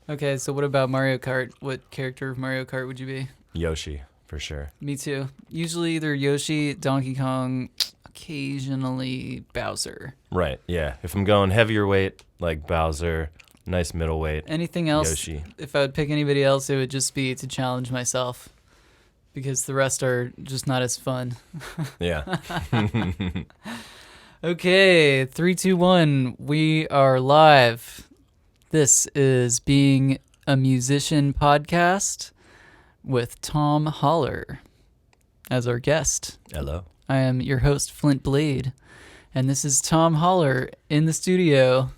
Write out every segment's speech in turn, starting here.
Okay, so what about Mario Kart? What character of Mario Kart would you be? Yoshi, for sure. Me too. Usually either Yoshi, Donkey Kong, occasionally Bowser. Right, yeah. If I'm going heavier weight, like Bowser, nice middleweight. Anything else, Yoshi. If I would pick anybody else, it would just be to challenge myself. Because the rest are just not as fun. Yeah. Okay, 3, 2, 1. We are live. This is Being a Musician podcast with Tom Halla as our guest. Hello. I am your host, Flint Blade, and this is Tom Halla in the studio.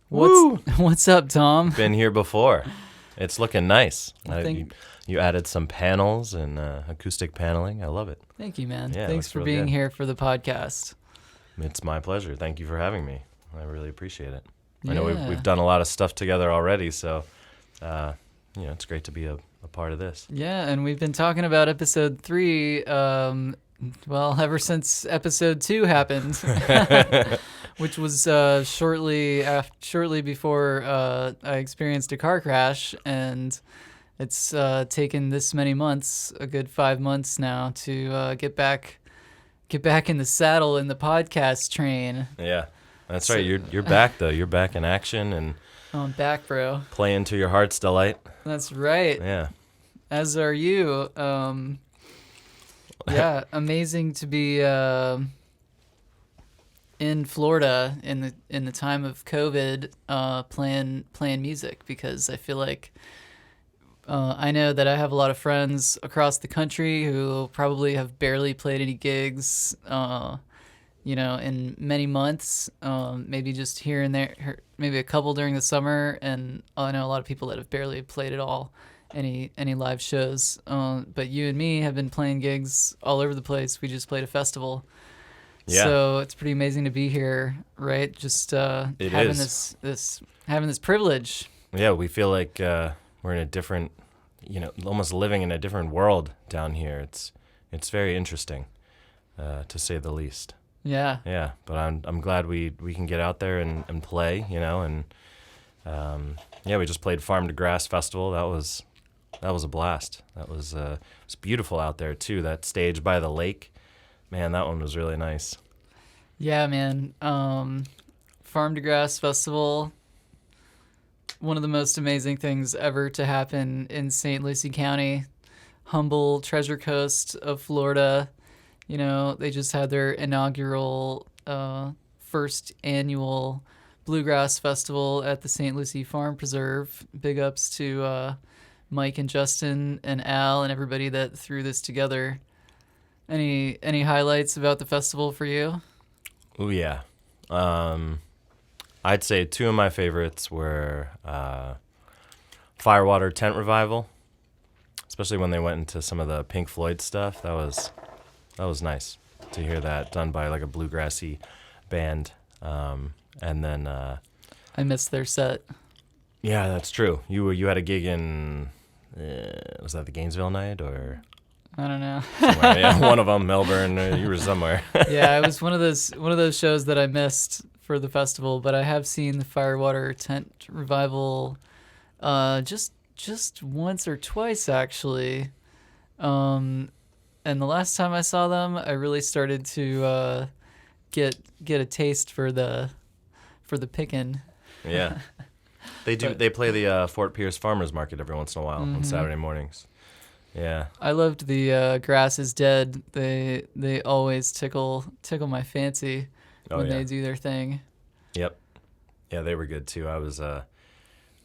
What's up, Tom? Been here before. It's looking nice. Well, You added some panels and acoustic paneling. I love it. Thank you, man. Yeah, Thanks for real being good. here for the podcast. It's my pleasure. Thank you for having me. I really appreciate it. I know Yeah. we've done a lot of stuff together already, so it's great to be a part of this. Yeah, and we've been talking about episode 3, ever since episode 2 happened, which was shortly before I experienced a car crash, and it's taken this many months, a good 5 months now, to get back in the saddle in the podcast train. Yeah, that's right. You're back though. You're back in action and I'm back, bro. playing to your heart's delight. That's right. Yeah. As are you. Yeah, amazing to be in Florida in the time of COVID, playing music, because I feel like I know that I have a lot of friends across the country who probably have barely played any gigs, in many months, maybe just here and there, maybe a couple during the summer, and I know a lot of people that have barely played at all, any live shows. But you and me have been playing gigs all over the place. We just played a festival. Yeah. So it's pretty amazing to be here, right? Just having this privilege. Yeah, we feel like we're in a different, almost living in a different world down here. It's very interesting, to say the least. Yeah. Yeah, but I'm glad we can get out there and play, and we just played Farm to Grass Festival. That was a blast. That was it's beautiful out there too. That stage by the lake, man, that one was really nice. Yeah, man. Farm to Grass Festival, one of the most amazing things ever to happen in St. Lucie County, humble Treasure Coast of Florida. They just had their inaugural first annual Bluegrass Festival at the St. Lucie Farm Preserve. Big ups to Mike and Justin and Al and everybody that threw this together. Any highlights about the festival for you? Oh yeah. I'd say two of my favorites were Firewater Tent Revival, especially when they went into some of the Pink Floyd stuff. That was nice to hear that done by like a bluegrassy band. And then I missed their set. Yeah, that's true. You had a gig in was that the Gainesville night or I don't know. somewhere? Yeah, one of them, Melbourne. You were somewhere. Yeah, it was one of those shows that I missed for the festival, but I have seen the Firewater Tent Revival just once or twice actually. And the last time I saw them, I really started to get a taste for the pickin'. Yeah. They play the Fort Pierce Farmers Market every once in a while on Saturday mornings. Yeah. I loved the Grass is Dead. They always tickle my fancy when they do their thing. Yep. Yeah, they were good too. I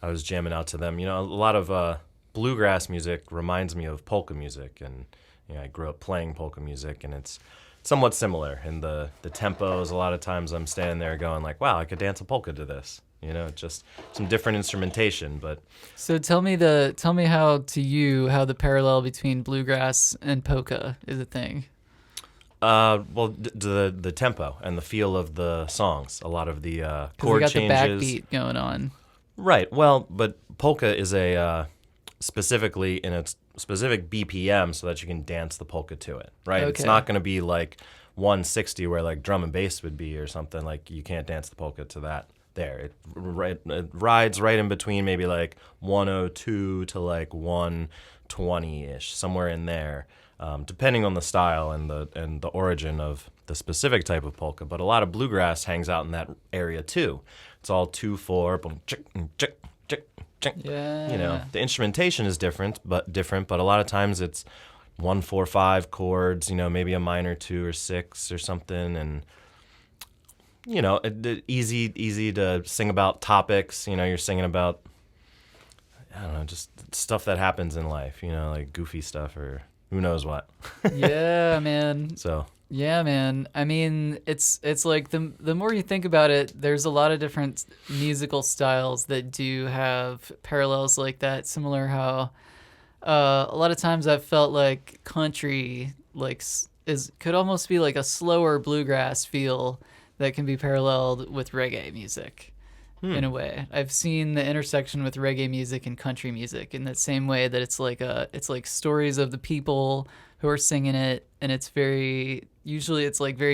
was jamming out to them. You know, a lot of bluegrass music reminds me of polka music, and you know, I grew up playing polka music, and it's somewhat similar in the tempos. A lot of times I'm standing there going like, wow, I could dance a polka to this. You know, just some different instrumentation, but So tell me how the parallel between bluegrass and polka is a thing. well, the tempo and the feel of the songs, a lot of the 'Cause chord they got changes. the backbeat going on. Right. Well, but polka is a specifically in its specific BPM so that you can dance the polka to it. Right. It's Okay. not going to be like 160 where like drum and bass would be or something. Like you can't dance the polka to that. There, it rides right in between, maybe like 102 to like 120-ish, somewhere in there, depending on the style and the origin of the specific type of polka. But a lot of bluegrass hangs out in that area too. It's all 2/4, boom, chick, chick, chick, chick. Yeah. You know, the instrumentation is different, but a lot of times it's 1-4-5 chords. You know, maybe a minor 2 or 6 or something, and you know, easy to sing about topics. You know, you're singing about, I don't know, just stuff that happens in life, you know, like goofy stuff or who knows what. Yeah, man. So, Yeah, man. I mean, it's like the more you think about it, there's a lot of different musical styles that do have parallels like that. Similar how a lot of times I've felt like country could almost be like a slower bluegrass feel that can be paralleled with reggae music in a way. I've seen the intersection with reggae music and country music in that same way that it's like stories of the people who are singing it, and it's very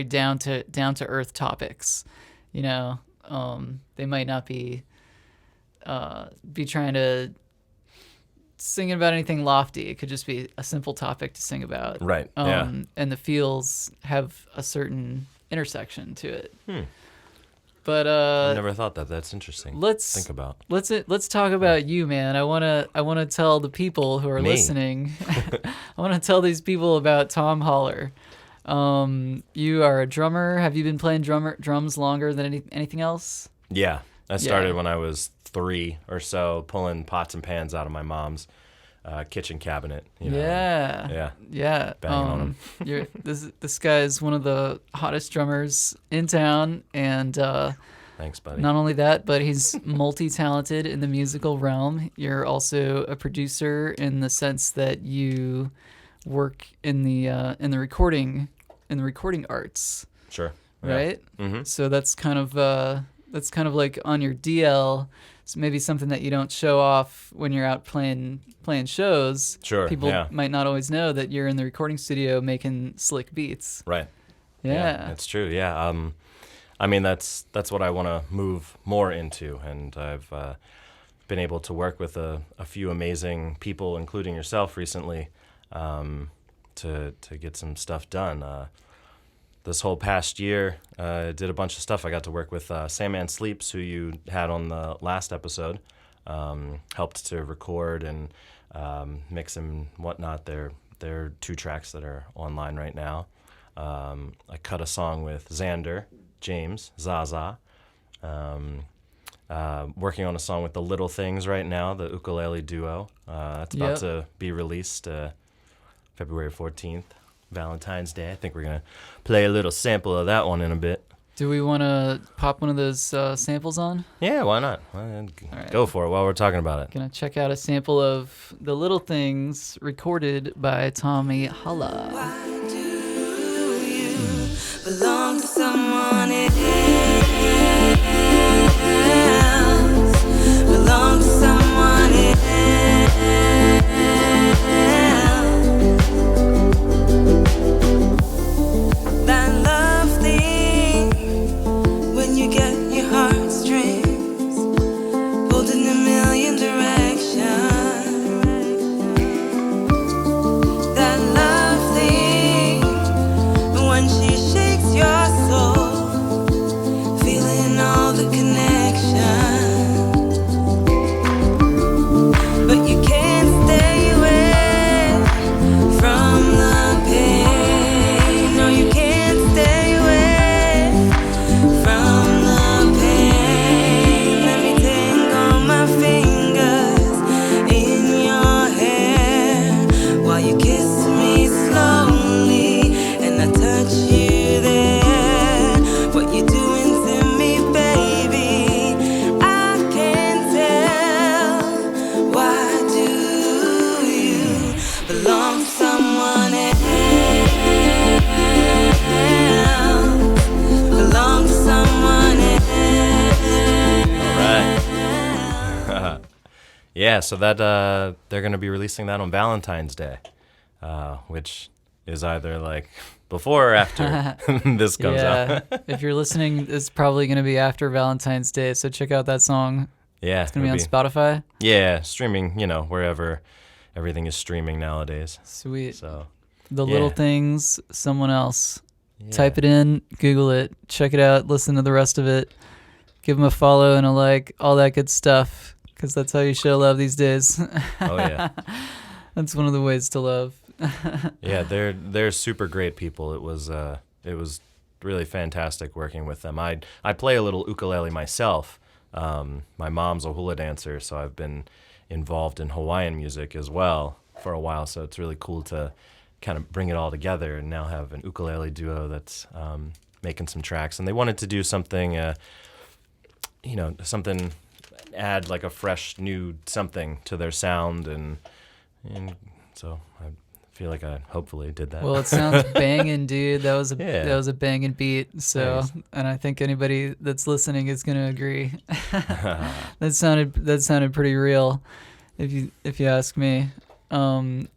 down to earth topics. You know, they might not be trying to singing about anything lofty. It could just be a simple topic to sing about. right, yeah. And the feels have a certain intersection to it. But I never thought that. That's interesting. let's Think about. let's talk about you, man. I wanna tell the people who are Me? listening. I wanna tell these people about Tom Halla. You are a drummer. Have you been playing drums longer than anything else? Yeah, I started when I was 3 or so, pulling pots and pans out of my mom's kitchen cabinet. You know, Yeah. Banging on 'em. This guy is one of the hottest drummers in town, and Thanks, buddy. not only that, but he's multi-talented in the musical realm. You're also a producer in the sense that you work in the recording arts, Sure. Yeah. right? Mm-hmm. So that's kind of like on your DL. So maybe something that you don't show off when you're out playing shows. Sure. People yeah. might not always know that you're in the recording studio making slick beats. Right. Yeah. That's true. Yeah. I mean, that's what I want to move more into, and I've been able to work with a few amazing people, including yourself, recently, to get some stuff done. This whole past year, did a bunch of stuff. I got to work with Sandman Sleeps, who you had on the last episode. Helped to record and mix and whatnot. They're 2 tracks that are online right now. I cut a song with Xander, James, Zaza. Working on a song with the Little Things right now, the ukulele duo. That's about to be released February 14th, Valentine's Day. I think we're going to play a little sample of that one in a bit. Do we want to pop one of those samples on? Yeah, why not? Go for it while we're talking about it. Gonna check out a sample of The Little Things recorded by Tommy Halla. Why do you belong to someone else? Belong to someone else. That love thing when you get your heartstrings pulled in a million directions. That love thing Yeah, so that they're going to be releasing that on Valentine's Day, which is either like before or after this comes out. If you're listening, it's probably going to be after Valentine's Day, so check out that song. Yeah. It's going to be on Spotify. Yeah, streaming, wherever everything is streaming nowadays. Sweet. So The Little Things, Someone Else. yeah. Type it in, Google it, check it out, listen to the rest of it. Give them a follow and a like, all that good stuff, because that's how you show love these days. Oh, yeah. That's one of the ways to love. Yeah, they're super great people. It was really fantastic working with them. I play a little ukulele myself. My mom's a hula dancer, so I've been involved in Hawaiian music as well for a while. So it's really cool to kind of bring it all together and now have an ukulele duo that's making some tracks. And they wanted to do something, something, add like a fresh new something to their sound, and so I feel like I hopefully did that. Well, it sounds banging, dude. That was a banging beat. So, Nice. And I think anybody that's listening is gonna agree. That sounded pretty real, if you ask me. And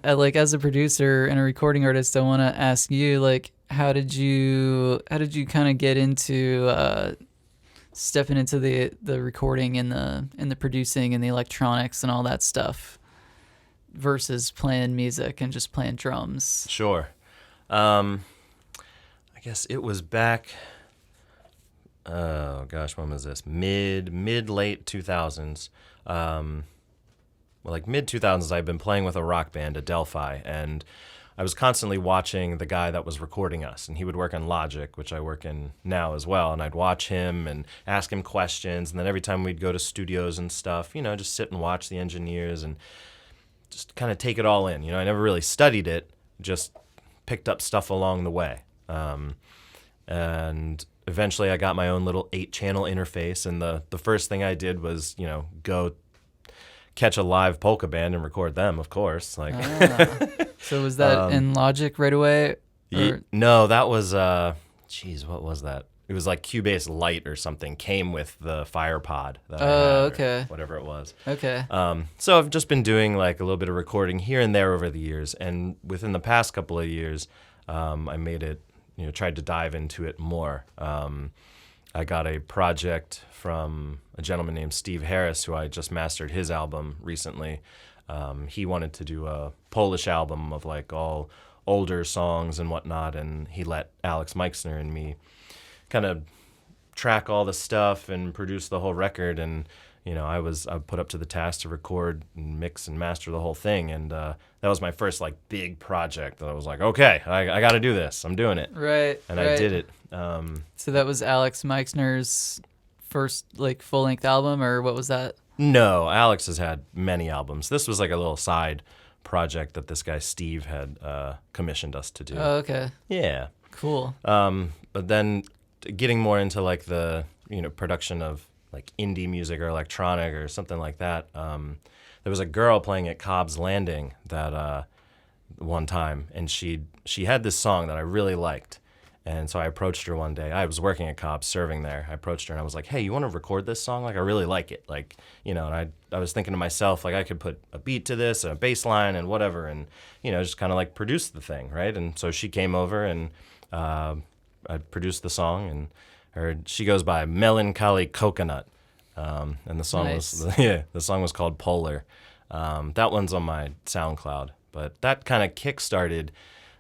like as a producer and a recording artist, I want to ask you, like, how did you kind of get into stepping into the recording and the producing and the electronics and all that stuff versus playing music and just playing drums? Sure. I guess it was back, oh gosh, when was this? Late 2000s. Like mid 2000s, I've been playing with a rock band at Delphi, and I was constantly watching the guy that was recording us, and he would work in Logic, which I work in now as well, and I'd watch him and ask him questions, and then every time we'd go to studios and stuff, just sit and watch the engineers and just kind of take it all in. I never really studied it, just picked up stuff along the way. And eventually I got my own little 8-channel interface, and the first thing I did was, go catch a live polka band and record them, of course. Like, So was that in Logic right away? No, that was what was that? It was like Cubase Lite or something. Came with the FirePod. That I had, okay. Whatever it was. Okay. So I've just been doing like a little bit of recording here and there over the years, and within the past couple of years, I made it. Tried to dive into it more. I got a project from a gentleman named Steve Harris, who I just mastered his album recently. He wanted to do a Polish album of like all older songs and whatnot, and he let Alex Meixner and me kind of track all the stuff and produce the whole record. And I put up to the task to record and mix and master the whole thing, and that was my first like big project that I was like, okay, I got to do this. I'm doing it. Right. And I did it. So that was Alex Meixner's first like full-length album, or what was that? No, Alex has had many albums. This was like a little side project that this guy Steve had commissioned us to do. Oh, okay. Yeah. Cool. But then getting more into like the production of like indie music or electronic or something like that. There was a girl playing at Cobb's Landing that one time, and she had this song that I really liked. And so I approached her one day. I was working at Cobb's, serving there. I approached her and I was like, hey, you want to record this song? Like, I really like it. Like, and I was thinking to myself, like, I could put a beat to this, and a bass line and whatever, and, just kind of like produce the thing, right? And so she came over and I produced the song, and she goes by Melancholy Coconut. And the song the song was called Polar. That one's on my SoundCloud. But that kind of kickstarted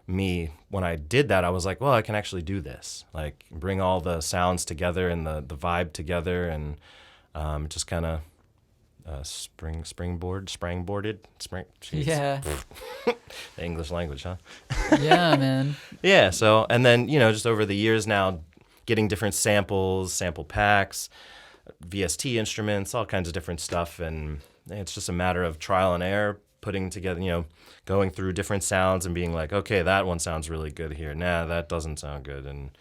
me. When I did that, I was like, well, I can actually do this. Like, bring all the sounds together and the vibe together, and just kind of sprangboarded. Yeah. The English language, huh? Yeah, man. Yeah, so, and then, just over the years now, getting different samples, sample packs, VST instruments, all kinds of different stuff, and it's just a matter of trial and error, putting together, going through different sounds and being like, okay, that one sounds really good here. Nah, that doesn't sound good. And,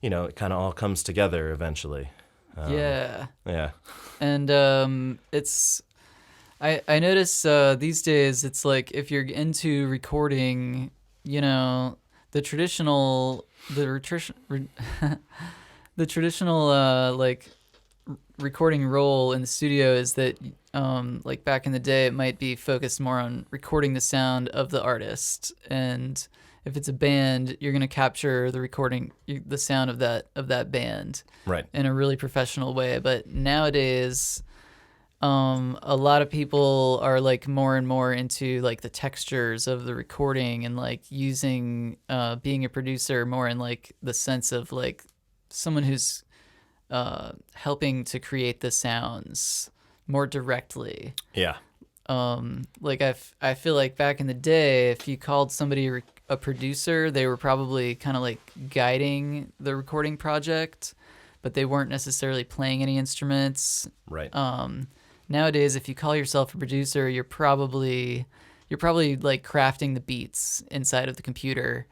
it kind of all comes together eventually. Yeah. Yeah. And I notice these days it's like if you're into recording, the traditional like recording role in the studio is that like back in the day, it might be focused more on recording the sound of the artist, and if it's a band, you're gonna capture the sound of that band, Right. in a really professional way. But nowadays, a lot of people are like more and more into like the textures of the recording, and like using being a producer more in like the sense of like someone who's helping to create the sounds more directly. Yeah. Like I feel like back in the day, if you called somebody a producer, they were probably kind of like guiding the recording project, but they weren't necessarily playing any instruments. Right. Nowadays, if you call yourself a producer, you're probably like crafting the beats inside of the computer.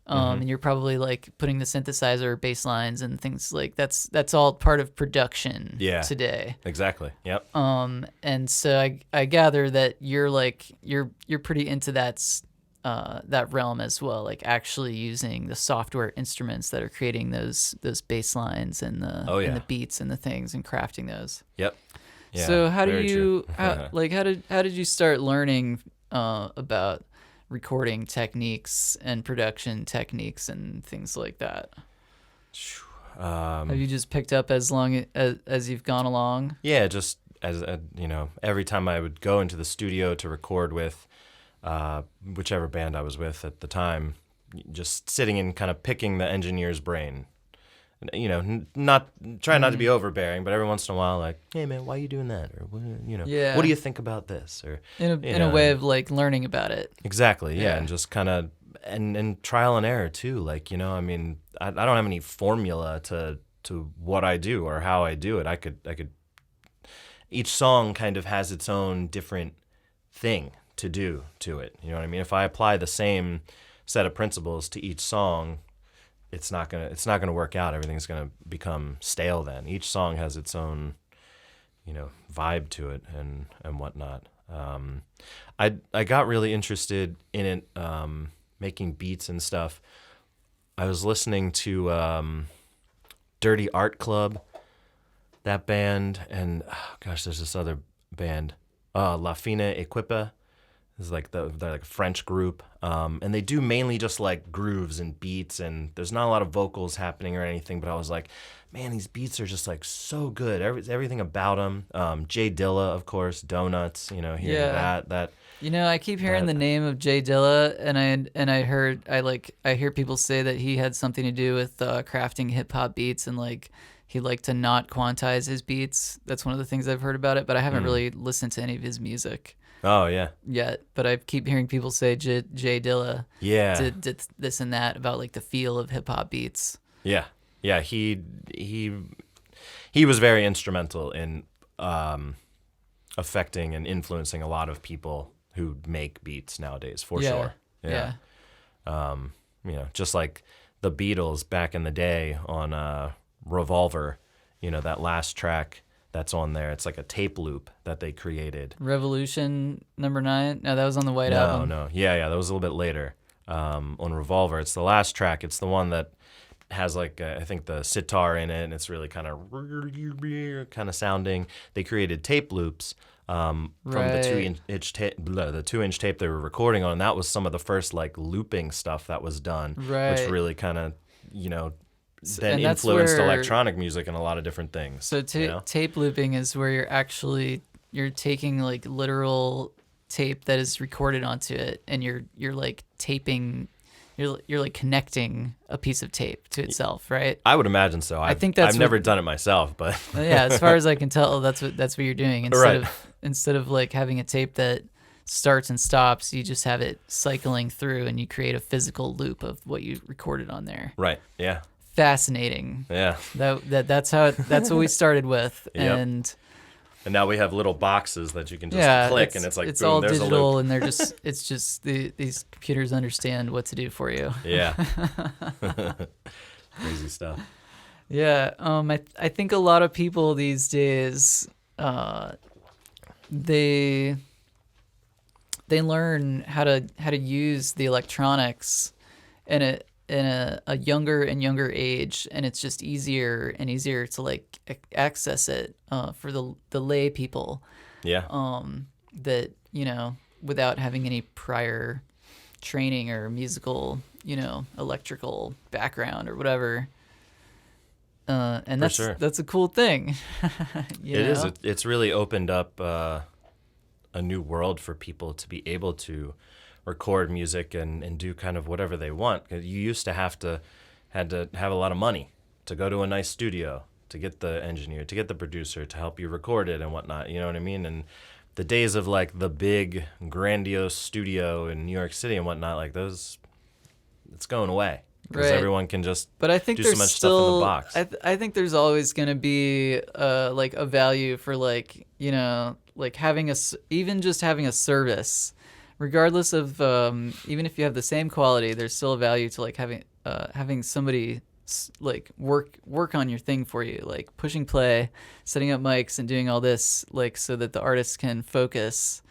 And you're probably like putting the synthesizer bass lines and things like that's all part of production today. Exactly. Yep. And so I gather that you're pretty into that realm as well, like actually using the software instruments that are creating those bass lines and the beats and the things and crafting those. Yep. Yeah, so how very true. how did you start learning about recording techniques and production techniques and things like that? Have you just picked up as you've gone along? Yeah, just as every time I would go into the studio to record with whichever band I was with at the time, just sitting and kind of picking the engineer's brain. Not trying not to be overbearing, but every once in a while, like, hey man, why are you doing that? Or what do you think about this? Or in a way of like learning about it. Exactly, yeah, and just kind of and trial and error too. Like, I mean, I don't have any formula to what I do or how I do it. I could. Each song kind of has its own different thing to do to it. You know what I mean? If I apply the same set of principles to each song, it's not gonna work out. Everything's gonna become stale then. Each song has its own, vibe to it and whatnot. I got really interested in it, making beats and stuff. I was listening to Dirty Art Club, that band, and there's this other band, La Fine Equipa. It's like they're like a French group, and they do mainly just like grooves and beats, and there's not a lot of vocals happening or anything. But I was like, man, these beats are just like so good. Everything about them. Jay Dilla, of course, Donuts. Hearing that. I keep hearing the name of Jay Dilla, and I hear people say that he had something to do with crafting hip hop beats, and like he liked to not quantize his beats. That's one of the things I've heard about it, but I haven't really listened to any of his music. Oh yeah. Yet, but I keep hearing people say Jay Dilla did this and that about like the feel of hip hop beats. Yeah. He was very instrumental in affecting and influencing a lot of people who make beats nowadays, for sure. Yeah. Just like the Beatles back in the day on Revolver, that last track that's on there. It's like a tape loop that they created. Revolution number 9? No, that was on the White Album. No. Yeah, that was a little bit later. On Revolver, it's the last track. It's the one that has like I think the sitar in it, and it's really kind of sounding. They created tape loops from the 2-inch tape they were recording on. And that was some of the first like looping stuff that was done, which really kind of then influenced electronic music and a lot of different things. So tape looping is where you're taking like literal tape that is recorded onto it, and you're like taping, you're like connecting a piece of tape to itself, right? I would imagine so. I think I've never done it myself, but yeah, as far as I can tell, that's what you're doing. Instead of like having a tape that starts and stops, you just have it cycling through, and you create a physical loop of what you recorded on there. Right. Yeah. Fascinating. Yeah. That's what we started with. Yep. And now we have little boxes that you can just click, and it's like, it's boom, all there's digital, a loop. and it's just these computers understand what to do for you. Yeah. Crazy stuff. Yeah. I think a lot of people these days, they learn how to use the electronics in a younger and younger age, and it's just easier and easier to like access it for the lay people. Yeah. That, without having any prior training or musical, electrical background or whatever. And that's a cool thing. It is. It's really opened up a new world for people to be able to record music and do kind of whatever they want. 'Cause you used to had to have a lot of money to go to a nice studio, to get the engineer, to get the producer to help you record it and whatnot. You know what I mean? And the days of like the big grandiose studio in New York City and whatnot, like those, it's going away. Because everyone can just but I think do there's so much still, stuff in the box. I think there's always going to be like a value for like, like even just having a service, regardless of even if you have the same quality, there's still a value to like having somebody like work on your thing for you, like pushing play, setting up mics and doing all this, like so that the artist can focus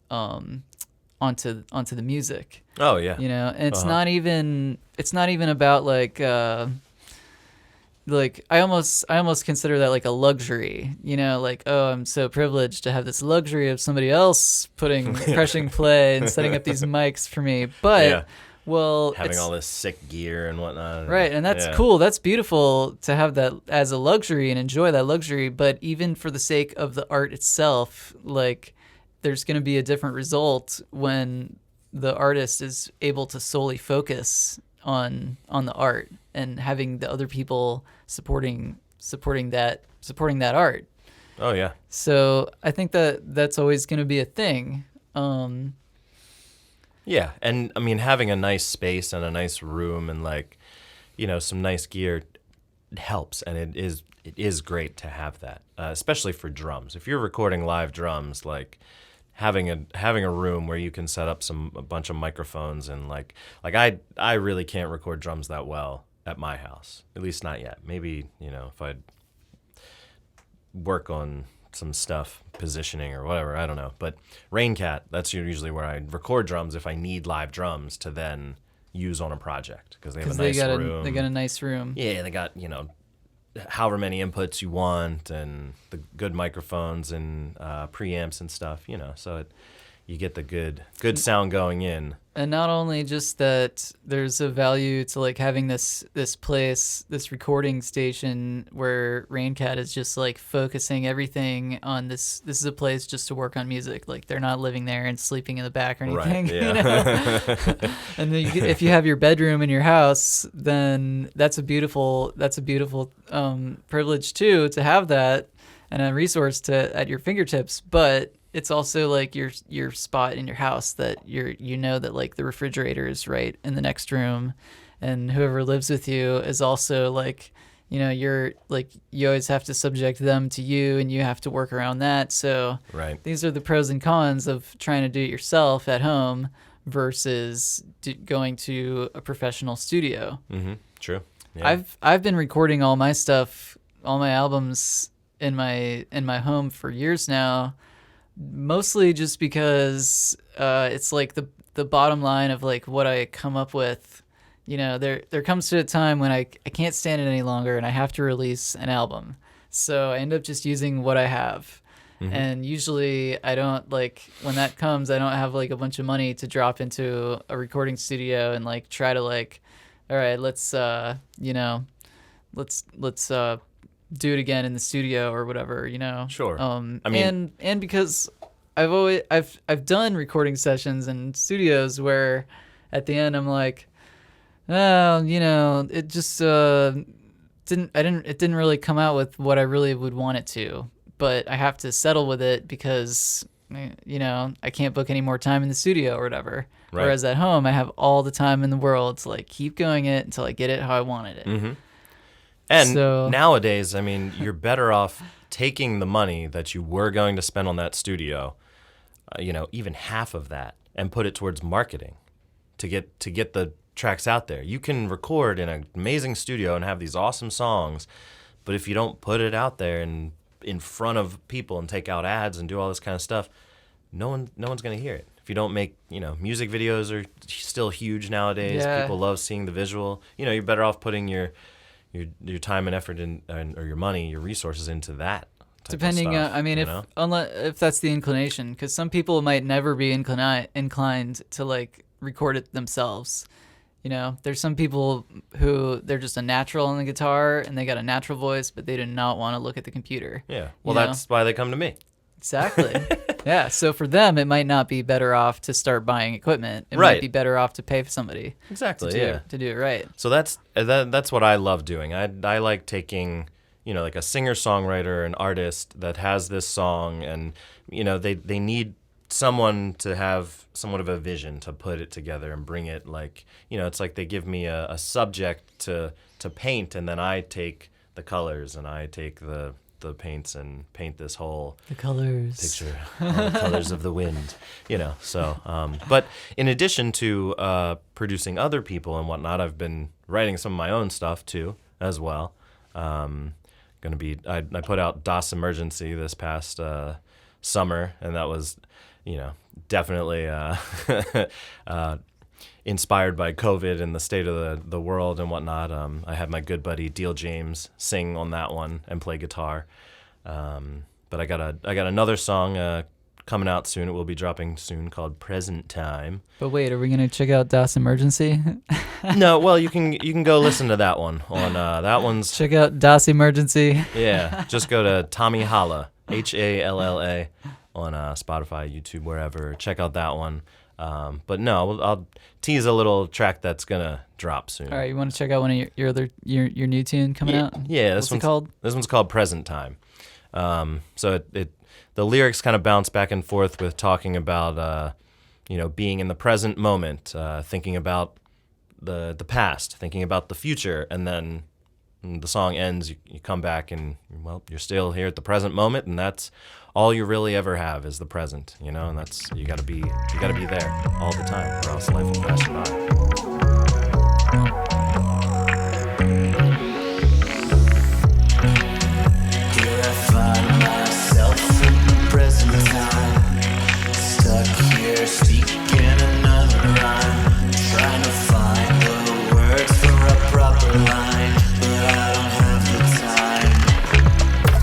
onto the music. Oh yeah. And it's not even about like I almost consider that like a luxury, like, oh, I'm so privileged to have this luxury of somebody else pressing play and setting up these mics for me. But well, having all this sick gear and whatnot. Right, and that's cool. That's beautiful to have that as a luxury and enjoy that luxury. But even for the sake of the art itself, like there's going to be a different result when the artist is able to solely focus on the art and having the other people supporting that art. Oh yeah. So I think that's always going to be a thing. Yeah, and I mean having a nice space and a nice room and like, some nice gear helps, and it is great to have that, especially for drums. If you're recording live drums, like having a room where you can set up a bunch of microphones and like I really can't record drums that well at my house, at least not yet. Maybe if I'd work on some stuff, positioning or whatever, I don't know. But Raincat, that's usually where I record drums if I need live drums to then use on a project, because they have a nice room. They got a nice room. Yeah, they got however many inputs you want and the good microphones and preamps and stuff. So you get the good sound going in. And not only just that, there's a value to like having this place, this recording station where Raincat is just like focusing everything on this. This is a place just to work on music. Like they're not living there and sleeping in the back or anything. Right, yeah. And then if you have your bedroom in your house, then that's a beautiful privilege too, to have that and a resource at your fingertips. But it's also like your spot in your house that that like the refrigerator is right in the next room, and whoever lives with you is also like, you're like, you always have to subject them to you and you have to work around that. So these are the pros and cons of trying to do it yourself at home versus going to a professional studio. Mm-hmm. True. Yeah. I've been recording all my stuff, all my albums in my home for years now. Mostly just because it's like the bottom line of like what I come up with. There comes to a time when I can't stand it any longer and I have to release an album. So I end up just using what I have. Mm-hmm. And usually I don't, like, when that comes, I don't have like a bunch of money to drop into a recording studio and like try to like, all right, let's do it again in the studio or whatever, Sure. I mean, and because I've done recording sessions in studios where at the end I'm like, oh, it just it didn't really come out with what I really would want it to, but I have to settle with it because I can't book any more time in the studio or whatever. Right. Whereas at home I have all the time in the world to like keep going it until I get it how I wanted it. Mm-hmm. And nowadays, I mean, you're better off taking the money that you were going to spend on that studio, even half of that, and put it towards marketing to get the tracks out there. You can record in an amazing studio and have these awesome songs, but if you don't put it out there and in front of people and take out ads and do all this kind of stuff, no one's going to hear it. If you don't make, music videos are still huge nowadays. Yeah. People love seeing the visual. You're better off putting your time and effort or your money, your resources into that Depending, of stuff, I mean, you if know? if that's the inclination, because some people might never be inclined to like record it themselves. You know, there's some people who they're just a natural on the guitar and they got a natural voice, but they do not want to look at the computer. Yeah. Well, You know? that's why they come to me. Exactly. Yeah. So for them, it might not be better off to start buying equipment. It Right. might be better off to pay for somebody Exactly. to do it right. So that's what I love doing. I like taking, you know, like a singer-songwriter, an artist that has this song, and you know they need someone to have somewhat of a vision to put it together and bring it, like, you know, it's like they give me a subject to paint, and then I take the colors and I take the paints and paint this whole The colors. picture, all the colors of the wind, you know. So, but in addition to producing other people and whatnot, I've been writing some of my own stuff too, as well. I put out Das Emergency this past summer, and that was, you know, definitely inspired by COVID and the state of the world and whatnot. I had my good buddy Deal James sing on that one and play guitar. But I got another song coming out soon. It will be dropping soon, called Present Time. But wait, are we gonna check out Das Emergency? No, well, you can go listen to that one on that one's. Check out Das Emergency. Yeah, just go to Tommy Halla, Halla, on Spotify, YouTube, wherever. Check out that one. But no, I'll tease a little track that's gonna drop soon. All right, you want to check out one of your other your new tune coming out? Yeah, What's it called? This one's called Present Time. So the lyrics kind of bounce back and forth with talking about you know, being in the present moment, thinking about the past, thinking about the future, and then the song ends. You come back and, well, you're still here at the present moment, and that's all you really ever have is the present, you know. And that's you gotta be there all the time, or else life will pass you by. Here I find myself in the present time, stuck here speaking another rhyme, trying to find the words for a proper line, but I don't have the time.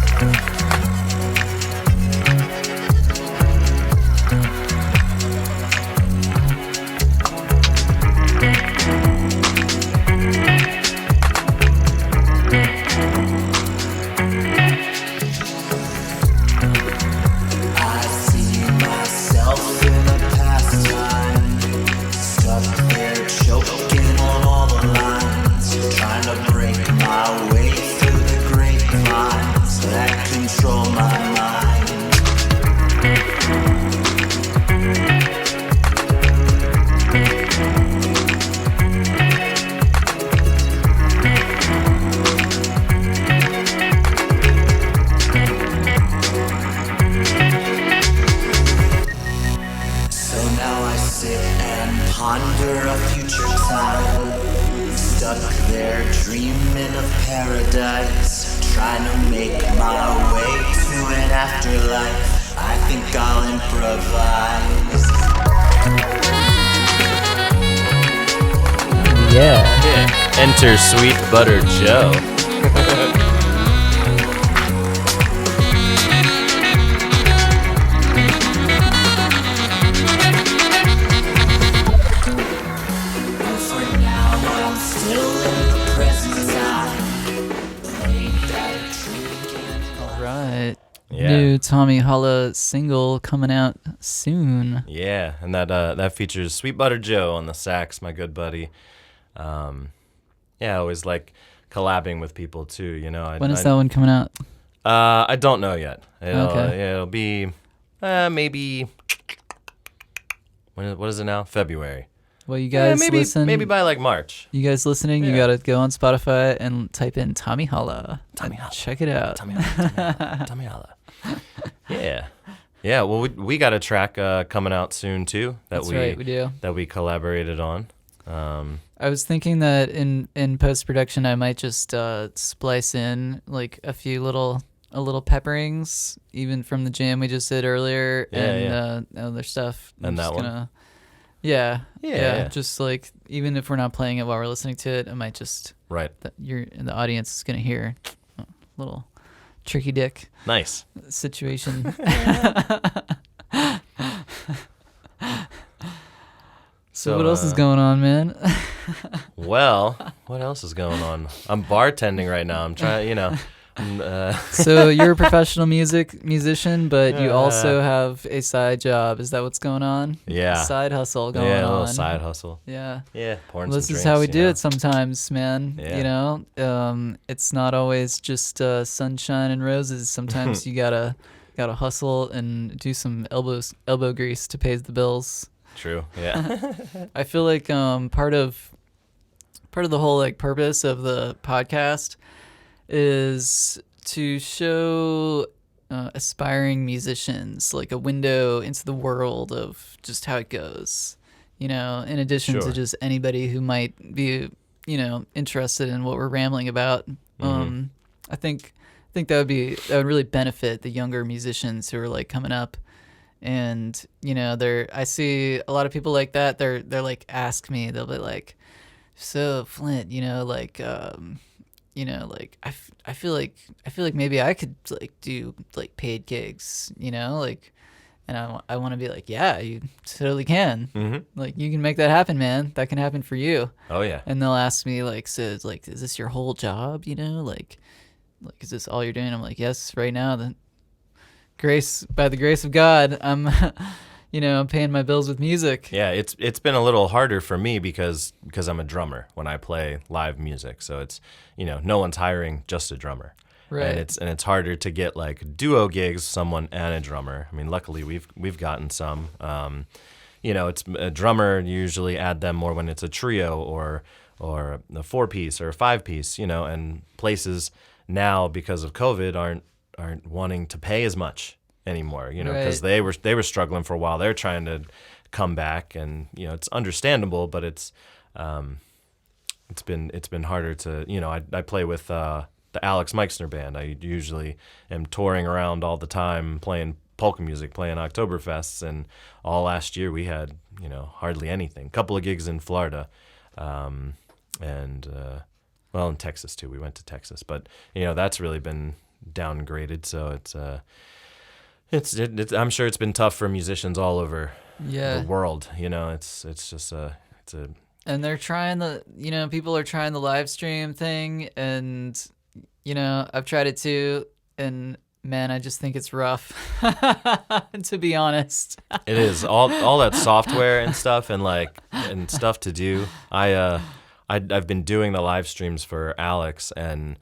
I see myself in a past time, stuck there choking on all the lines, trying to break my way through the grapevines that control my mind. So now I sit and ponder a future time, stuck there dreaming of paradise, trying to make my way to an afterlife. I think I'll improvise. Yeah. Enter Sweet Butter Joe. For now, I'm still in the present time. Ain't that true again? All right. Yeah. New Tommy Halla single coming out soon. Yeah, and that features Sweet Butter Joe on the sax, my good buddy. Yeah, I always like collabing with people too. You know, When is that one coming out? I don't know yet. Okay. It'll be maybe. What is it now? February. Well, you guys listen. Maybe by like March. You guys listening, you Yeah. gotta go on Spotify and type in Tommy Halla. Tommy and Halla. Check it out. Tommy Halla. Tommy Halla. Yeah. Yeah. Well, we got a track coming out soon too That's right, we do. that we collaborated on. I was thinking that in post production, I might just splice in like a little pepperings, even from the jam we just did earlier, and other stuff. I'm And that just one? gonna, yeah, Yeah. just like even if we're not playing it while we're listening to it, I might just Right. the audience is gonna hear a little tricky dick Nice. situation. So what else is going on, man? Well, what else is going on? I'm bartending right now. I'm trying, So you're a professional musician, but you also have a side job. Is that what's going on? Yeah. A side hustle going on. Yeah, a little side hustle. Yeah. Yeah, pouring Well, this some is drinks, how we do it sometimes, man. Yeah. You know, it's not always just sunshine and roses. Sometimes you gotta hustle and do some elbow grease to pay the bills. True. Yeah. I feel like part of the whole like purpose of the podcast is to show aspiring musicians like a window into the world of just how it goes, you know, in addition to just anybody who might be, you know, interested in what we're rambling about. I think that would really benefit the younger musicians who are like coming up. And, you know, I see a lot of people like that. They're like, ask me, they'll be like, so Flint, you know, like, you know, like I feel like maybe I could like do like paid gigs, you know, like, and I want to be like, yeah, you totally can. Mm-hmm. Like you can make that happen, man. That can happen for you. Oh yeah. And they'll ask me like, so it's like, is this your whole job? You know, like is this all you're doing? I'm like, yes, right now. By the grace of God, I'm, you know, I'm paying my bills with music. Yeah, it's been a little harder for me because I'm a drummer when I play live music. So it's, you know, no one's hiring just a drummer. Right. And it's harder to get like duo gigs, someone and a drummer. I mean, luckily we've gotten some. You know, it's a drummer, you usually add them more when it's a trio or a 4-piece or a 5-piece, you know, and places now because of COVID aren't wanting to pay as much anymore, you know, because they were struggling for a while. They're trying to come back, and you know, it's understandable, but it's been harder to, you know, I play with the Alex Meixner band. I usually am touring around all the time, playing polka music, playing Oktoberfests, and all last year we had, you know, hardly anything. A couple of gigs in Florida, and well, in Texas too. We went to Texas, but you know, that's really been downgraded, so it's I'm sure it's been tough for musicians all over the world, you know. It's just and they're trying people are trying the live stream thing, and you know, I've tried it too, and man, I just think it's rough. To be honest, it is all that software and stuff and stuff to do. I've been doing the live streams for Alex, and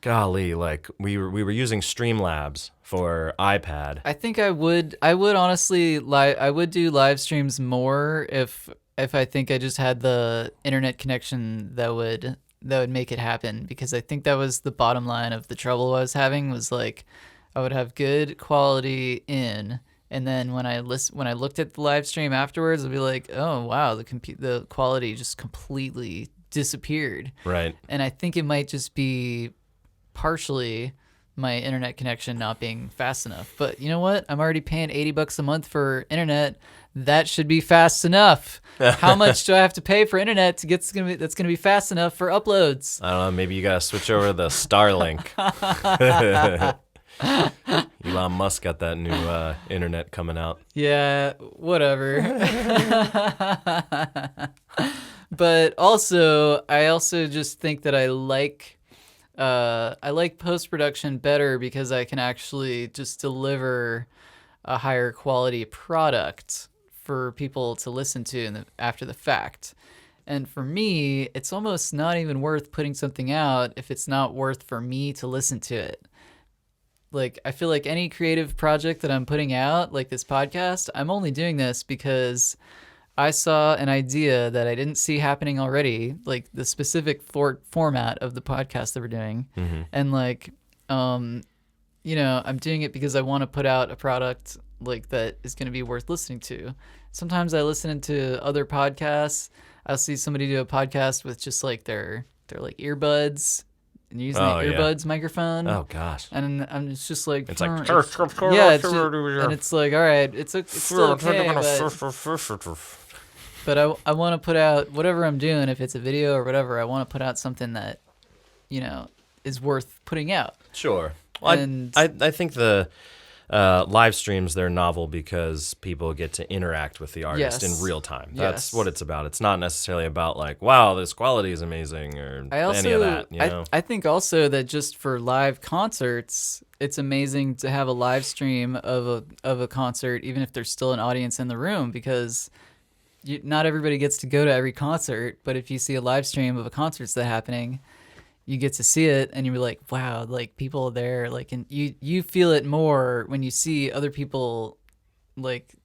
golly, like we were using Streamlabs for iPad. I think I would honestly I would do live streams more if I think I just had the internet connection that would make it happen, because I think that was the bottom line of the trouble I was having, was like I would have good quality in, and then when I looked at the live stream afterwards, I'd be like, oh wow, the quality just completely disappeared. Right. And I think it might just be partially my internet connection not being fast enough. But you know what? I'm already paying $80 a month for internet. That should be fast enough. How much do I have to pay for internet to get that's gonna be fast enough for uploads? I don't know. Maybe you gotta switch over to the Starlink. Elon Musk got that new internet coming out. Yeah, whatever. But also, I also just think that I like post-production better because I can actually just deliver a higher quality product for people to listen to after the fact. And for me, it's almost not even worth putting something out if it's not worth for me to listen to it. Like, I feel like any creative project that I'm putting out, like this podcast, I'm only doing this because I saw an idea that I didn't see happening already, like the specific format of the podcast that we're doing. Mm-hmm. And like, you know, I'm doing it because I want to put out a product like that is going to be worth listening to. Sometimes I listen to other podcasts. I'll see somebody do a podcast with just like their like earbuds and using the earbuds microphone. Oh gosh. And I'm just like, it's like, yeah, and it's like, all right, it's still okay, but I want to put out whatever I'm doing. If it's a video or whatever, I want to put out something that, you know, is worth putting out. Sure. Well, and I think the live streams, they're novel because people get to interact with the artist Yes. in real time. That's Yes. what it's about. It's not necessarily about like, wow, this quality is amazing or any of that. You know? I think also that just for live concerts, it's amazing to have a live stream of a concert, even if there's still an audience in the room, because not everybody gets to go to every concert. But if you see a live stream of a concert that's happening, you get to see it and you're like, wow, like people are there, like, and you feel it more when you see other people, like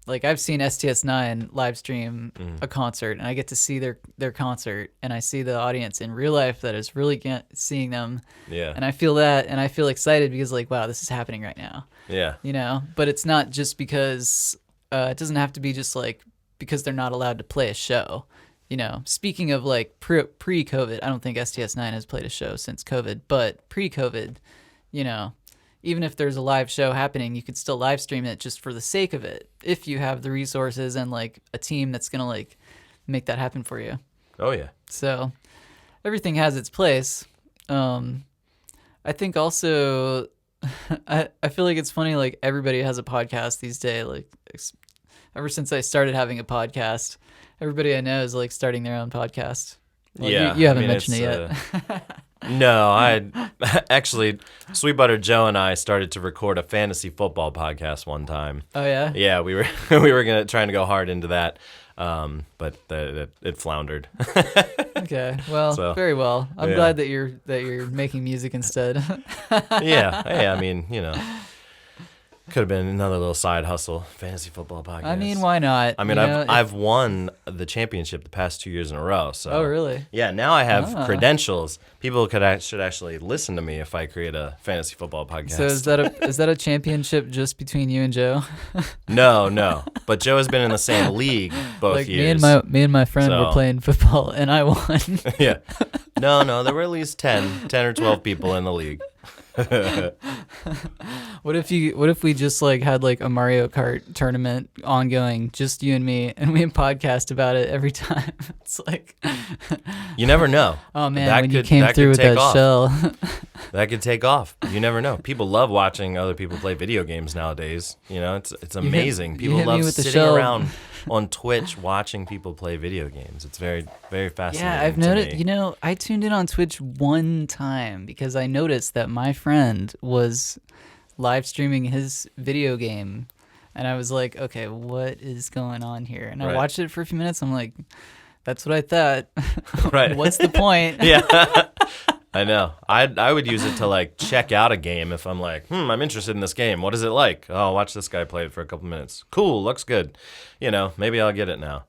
I've seen STS9 live stream a concert, and I get to see their concert, and I see the audience in real life that is really seeing them. Yeah. And I feel that, and I feel excited because like, wow, this is happening right now. Yeah. You know, but it's not just because it doesn't have to be just like because they're not allowed to play a show. You know, speaking of like pre-COVID, I don't think STS9 has played a show since COVID, but pre-COVID, you know, even if there's a live show happening, you could still live stream it just for the sake of it, if you have the resources and like a team that's going to like make that happen for you. Oh, yeah. So everything has its place. I think also, I feel like it's funny, like everybody has a podcast these days. Like ever since I started having a podcast, everybody I know is like starting their own podcast. Well, Yeah. you haven't mentioned it yet. No, I actually, Sweet Butter Joe and I started to record a fantasy football podcast one time. Oh yeah? Yeah, we were trying to go hard into that, but it floundered. Okay. Well, So, very well. I'm yeah. glad that you're making music instead. Yeah, I mean, you know, could have been another little side hustle, fantasy football podcast. I mean, why not? I mean, You know, I've won the championship the past 2 years in a row. So. Oh really? Yeah, now I have credentials. People should actually listen to me if I create a fantasy football podcast. So is that a championship just between you and Joe? No. But Joe has been in the same league both Like years. me and my friend were So- playing football and I won. Yeah. No, there were at least 10 or 12 people in the league. What if we just like had like a Mario Kart tournament ongoing, just you and me, and we podcast about it every time? It's like, You never know. oh man, That when you could- came that through could with that take off. shell. That could take off. You never know. People love watching other people play video games nowadays. You know, it's amazing. you People hit me love with the sitting shell. around on Twitch watching people play video games. It's very, very fascinating. Yeah, I've to noticed. me. You know, I tuned in on Twitch one time because I noticed that my friend was live streaming his video game, and I was like, okay, what is going on here? And I Right. watched it for a few minutes. I'm like, that's what I thought. Right. What's the point? Yeah. I know. I would use it to like check out a game if I'm like, I'm interested in this game. What is it like? Oh, I'll watch this guy play it for a couple minutes. Cool, looks good. You know, maybe I'll get it now.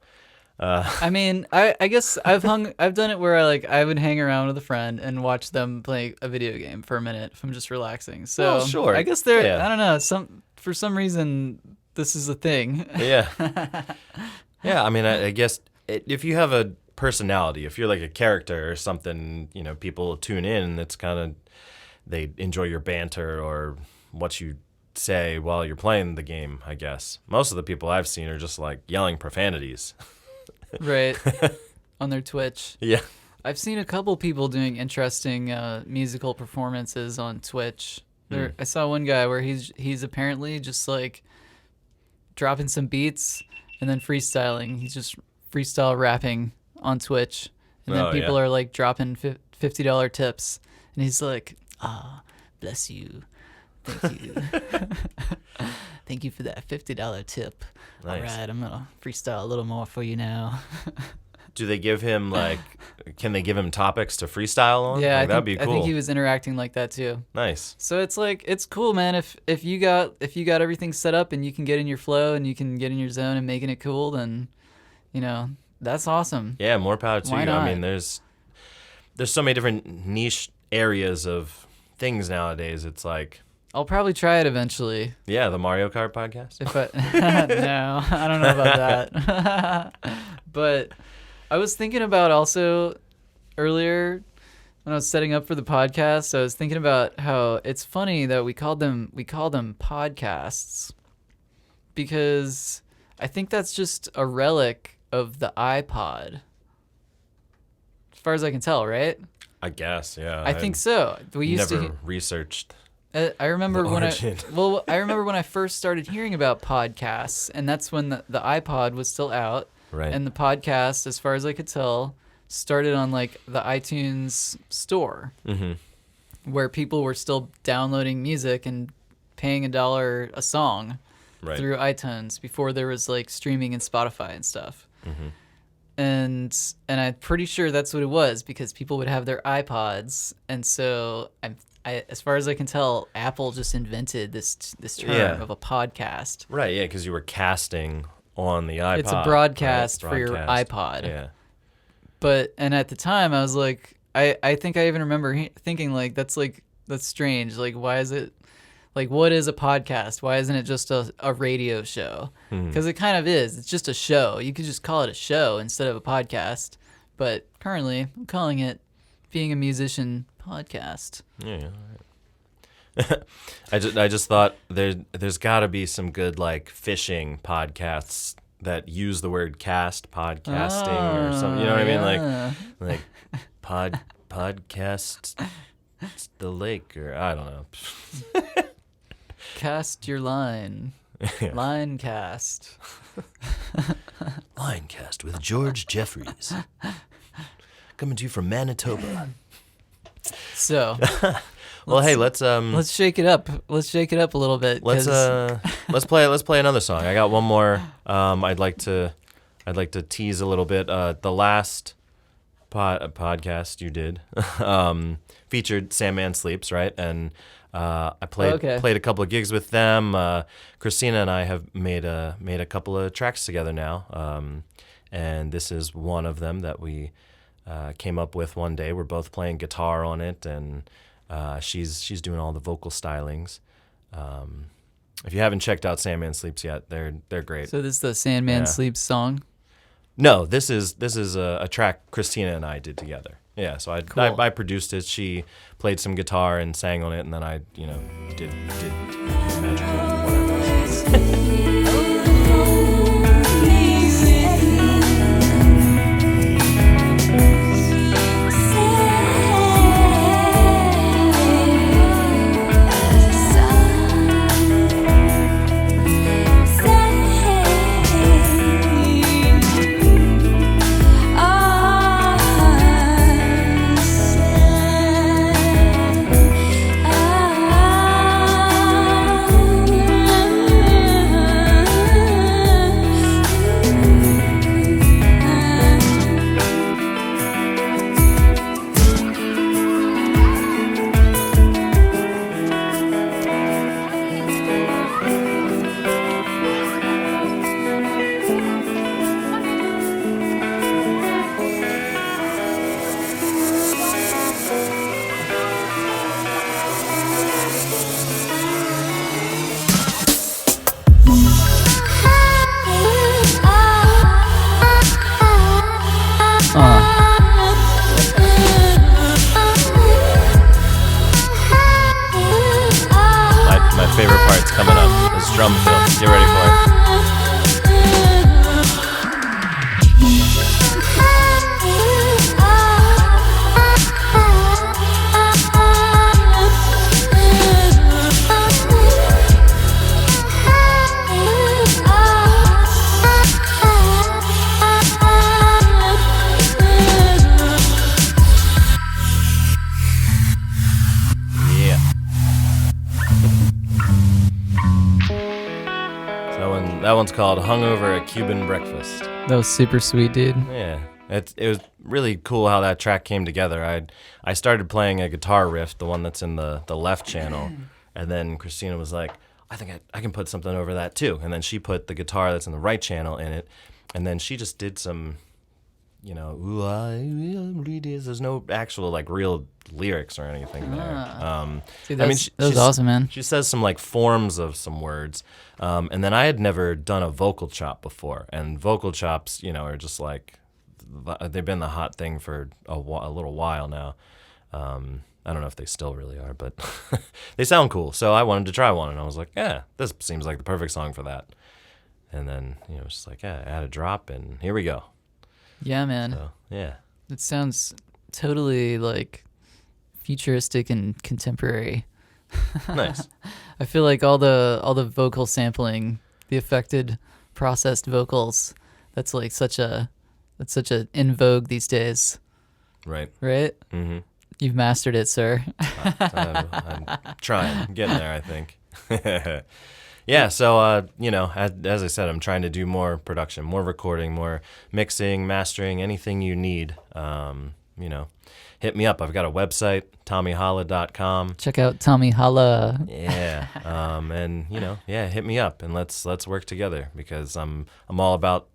I mean, I guess I've done it where I would hang around with a friend and watch them play a video game for a minute if I'm just relaxing. So Well, sure. I guess Yeah. I don't know, for some reason this is a thing. Yeah. Yeah, I mean, I guess if you have a personality, if you're like a character or something, you know, people tune in, it's kind of, they enjoy your banter or what you say while you're playing the game, I guess. Most of the people I've seen are just like yelling profanities. Right. On their Twitch. Yeah. I've seen a couple people doing interesting musical performances on Twitch. I saw one guy where he's apparently just like dropping some beats and then freestyling. He's just freestyle rapping on Twitch, and then Oh, people yeah. are like dropping $50 tips, and he's like, bless you, thank you, thank you for that $50 tip. Nice. All right, I'm gonna freestyle a little more for you now. Do they give him like, can they give him topics to freestyle on? Yeah, Like, that'd be cool. I think he was interacting like that too. Nice. So it's like, it's cool, man. If you got everything set up and you can get in your flow and you can get in your zone and making it cool, then, you know, that's awesome. Yeah, more power to Why you. not? I mean, there's so many different niche areas of things nowadays. It's like, I'll probably try it eventually. yeah, the Mario Kart podcast. If I no, I don't know about that. But I was thinking about also earlier when I was setting up for the podcast, I was thinking about how it's funny that we call them podcasts, because I think that's just a relic of the iPod. As far as I can tell, right? I guess, yeah. I think so. We used never to. researched. I remember the when origin. I remember when I first started hearing about podcasts, and that's when the iPod was still out, Right. and the podcast, as far as I could tell, started on like the iTunes store, where people were still downloading music and paying $1 a song Right. through iTunes before there was like streaming and Spotify and stuff. And I'm pretty sure that's what it was, because people would have their iPods, and so as far as I can tell, Apple just invented this term of a podcast. Right, yeah, because you were casting on the iPod. It's a broadcast right? for your iPod. Yeah. And at the time, I was like, I think I even remember thinking like, that's strange. Like, why is it, like, what is a podcast? Why isn't it just a radio show? Because it kind of is. It's just a show. You could just call it a show instead of a podcast. But currently, I'm calling it Being a Musician Podcast. Yeah. I just thought there's got to be some good like fishing podcasts that use the word cast, podcasting or something. You know what I mean? Like podcast the lake, or I don't know. Cast your line. Line cast. Linecast with George Jeffries. Coming to you from Manitoba. So, well, hey, let's shake it up. Let's shake it up a little bit. let's play another song. I got one more. I'd like to tease a little bit. The last podcast you did featured Sandman Sleeps, right? And I played a couple of gigs with them. Christina and I have made a couple of tracks together now, and this is one of them that we came up with one day. We're both playing guitar on it, and she's doing all the vocal stylings. If you haven't checked out Sandman Sleeps yet, they're great. So this is the Sandman Sleeps song? No, this is a track Christina and I did together. Yeah, so I produced it. She played some guitar and sang on it, and then I did magical whatever. My favorite part's coming up. This drum fill. Get ready for it. That one's called Hung Over a Cuban Breakfast. That was super sweet, dude. Yeah. It was really cool how that track came together. I started playing a guitar riff, the one that's in the left channel, and then Christina was like, I think I can put something over that too. And then she put the guitar that's in the right channel in it, and then she just did some, there's no actual like real lyrics or anything there. Dude, that was awesome, man. She says some like forms of some words, and then I had never done a vocal chop before, and vocal chops, are just like, they've been the hot thing for a little while now. I don't know if they still really are, but they sound cool. So I wanted to try one, and I was like, yeah, this seems like the perfect song for that. And then, it's just like, yeah, add a drop, and here we go. Yeah, man. So, yeah. It sounds totally like futuristic and contemporary. Nice. I feel like all the vocal sampling, the affected processed vocals, that's such a in vogue these days, Right. right? Mm-hmm. You've mastered it, sir. I'm trying. I'm getting there, I think. Yeah, so, as I said, I'm trying to do more production, more recording, more mixing, mastering, anything you need. Hit me up. I've got a website, tommyhalla.com. Check out Tommy Halla. Yeah, hit me up and let's work together, because I'm all about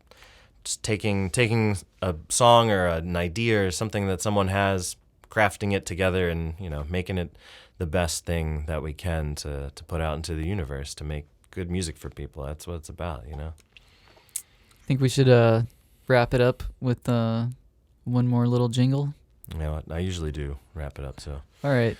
just taking a song or an idea or something that someone has, crafting it together, and making it the best thing that we can to put out into the universe, to make good music for people. That's what it's about, I think we should wrap it up with one more little jingle. I usually do wrap it up, so. All right.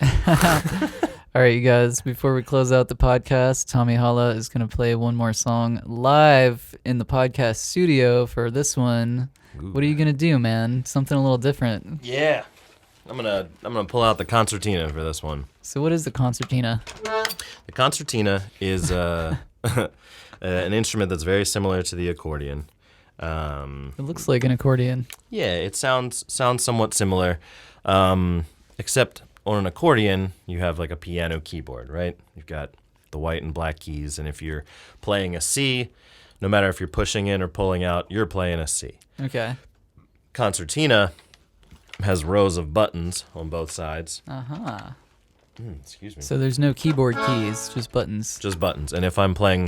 All right, you guys, before we close out the podcast, Tommy Halla is going to play one more song live in the podcast studio for this one. Ooh. What are you going to do, man? Something a little different. Yeah. I'm gonna pull out the Concertina for this one. So what is the Concertina? The Concertina is an instrument that's very similar to the accordion. It looks like an accordion. Yeah, it sounds somewhat similar, except on an accordion you have like a piano keyboard, right? You've got the white and black keys, and if you're playing a C, no matter if you're pushing in or pulling out, you're playing a C. Okay. Concertina has rows of buttons on both sides. Uh-huh. Excuse me. So there's no keyboard keys, just buttons. Just buttons. And if I'm playing,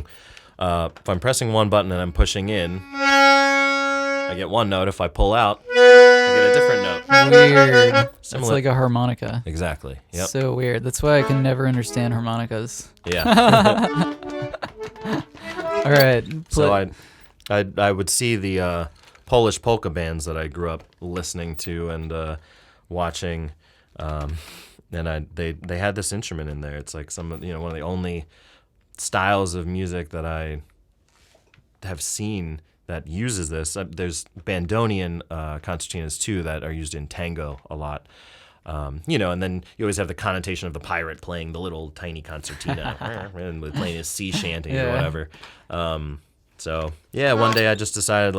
if I'm pressing one button and I'm pushing in, I get one note. If I pull out, I get a different note. Weird. It's Similar. like a harmonica. Exactly. Yep. So weird. That's why I can never understand harmonicas. Yeah. All right. So I would see the Polish polka bands that I grew up listening to and watching, and they had this instrument in there. It's like one of the only styles of music that I have seen that uses this. There's bandonian concertinas too that are used in tango a lot. And then you always have the connotation of the pirate playing the little tiny concertina and playing his sea shanty or whatever. One day I just decided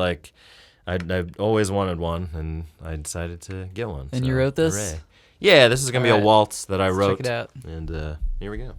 I always wanted one, and I decided to get one. And you wrote this? Hooray. Yeah, this is going to be a waltz that I wrote. Check it out. And here we go.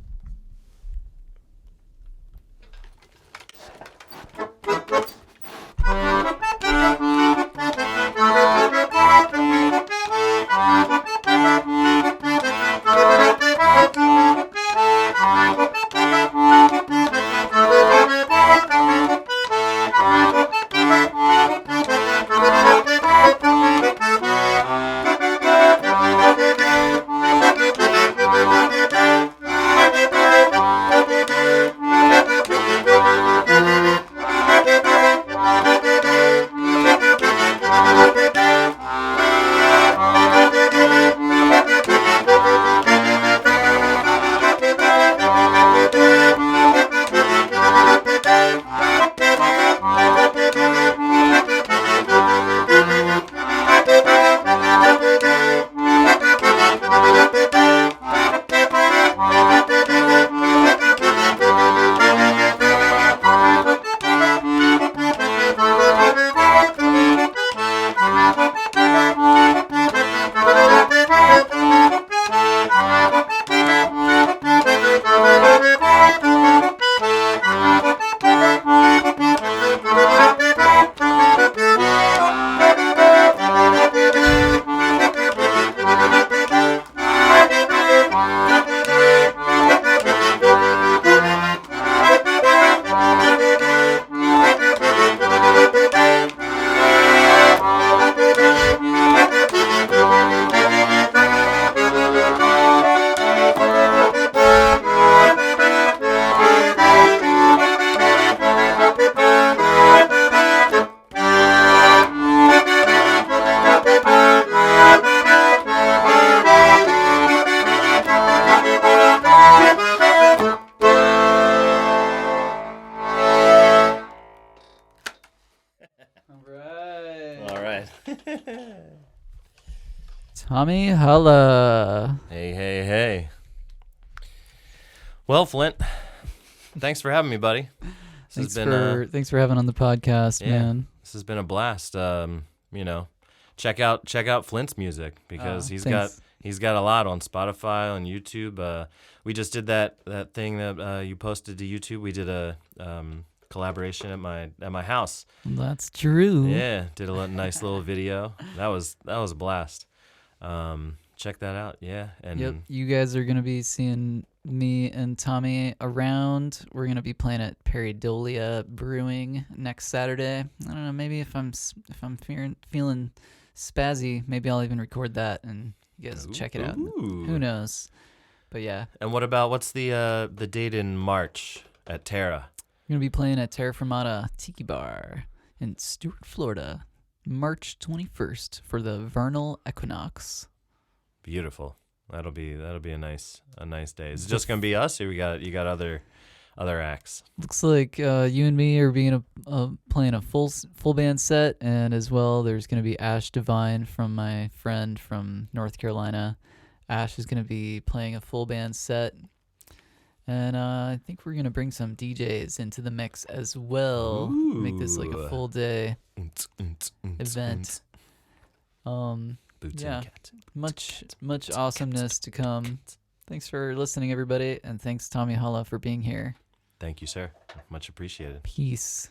Tommy Halla. Hey. Well, Flint, thanks for having me, buddy. Thanks for having on the podcast, man. This has been a blast. Check out Flint's music because he's got a lot on Spotify, on YouTube. We just did that thing that you posted to YouTube. We did a collaboration at my house. That's true. Yeah, did a nice little video. That was a blast. Check that out. Yeah, and yep, you guys are gonna be seeing me and Tommy around. We're gonna be playing at Peridolia Brewing next Saturday. I don't know, maybe if I'm feeling spazzy, maybe I'll even record that and you guys check it out. Who knows? But yeah. And what's the date in March at Terra? We're gonna be playing at Terra Firmata Tiki Bar in Stuart, Florida, March 21st for the vernal equinox. Beautiful. That'll be a nice day. Is it just gonna be us, or you got other acts? Looks like you and me are playing a full band set, and as well there's gonna be Ash Divine from my friend from North Carolina. Ash is gonna be playing a full band set, and I think we're gonna bring some DJs into the mix as well. Make this like a full day event. Yeah, much awesomeness to come. Thanks for listening, everybody, and thanks Tommy Halla for being here. Thank you, sir. Much appreciated. Peace.